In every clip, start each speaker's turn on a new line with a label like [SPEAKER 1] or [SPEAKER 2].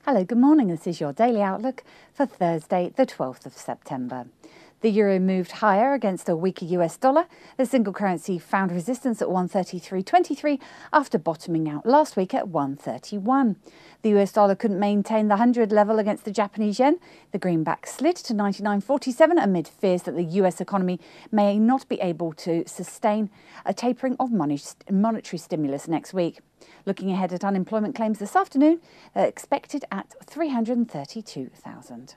[SPEAKER 1] Hello, good morning. This is your daily outlook for Thursday, the 12th of September. The euro moved higher against a weaker US dollar. The single currency found resistance at 133.23 after bottoming out last week at 131. The US dollar couldn't maintain the 100 level against the Japanese yen. The greenback slid to 99.47 amid fears that the US economy may not be able to sustain a tapering of monetary stimulus next week. Looking ahead at unemployment claims this afternoon, they're expected at 332,000.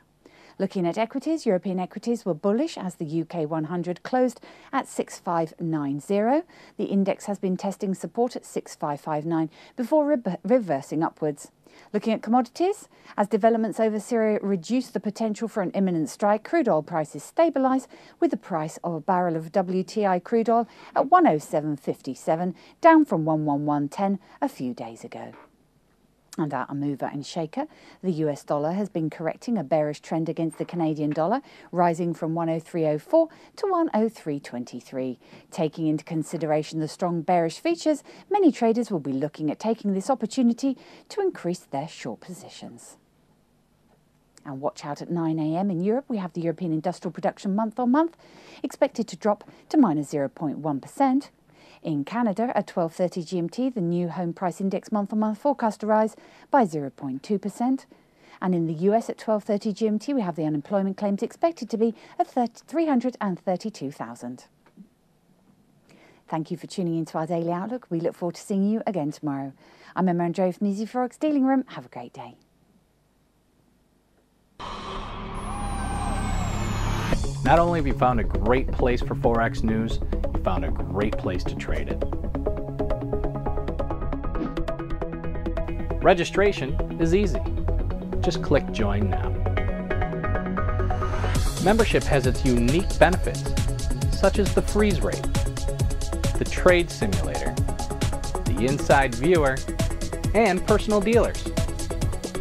[SPEAKER 1] Looking at equities, European equities were bullish as the UK 100 closed at 6590. The index has been testing support at 6559 before reversing upwards. Looking at commodities, as developments over Syria reduce the potential for an imminent strike, crude oil prices stabilise with the price of a barrel of WTI crude oil at 107.57, down from 111.10 a few days ago. And our mover and shaker, the US dollar has been correcting a bearish trend against the Canadian dollar, rising from 103.04 to 103.23. Taking into consideration the strong bearish features, many traders will be looking at taking this opportunity to increase their short positions. And watch out at 9 a.m. in Europe, we have the European industrial production month on month, expected to drop to minus 0.1%. In Canada, at 12:30 GMT, the new home price index month-on-month forecast to rise by 0.2%. And in the US, at 12:30 GMT, we have the unemployment claims expected to be at 332,000. Thank you for tuning into our Daily Outlook. We look forward to seeing you again tomorrow. I'm Emma Andreou from the Easy Forex Dealing Room. Have a great day.
[SPEAKER 2] Not only have you found a great place for Forex news, you found a great place to trade it. Registration is easy. Just click Join Now. Membership has its unique benefits, such as the freeze rate, the trade simulator, the inside viewer, and personal dealers.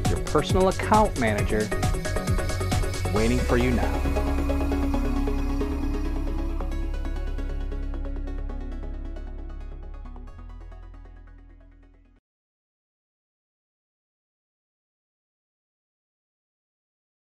[SPEAKER 2] Your personal account manager waiting for you now.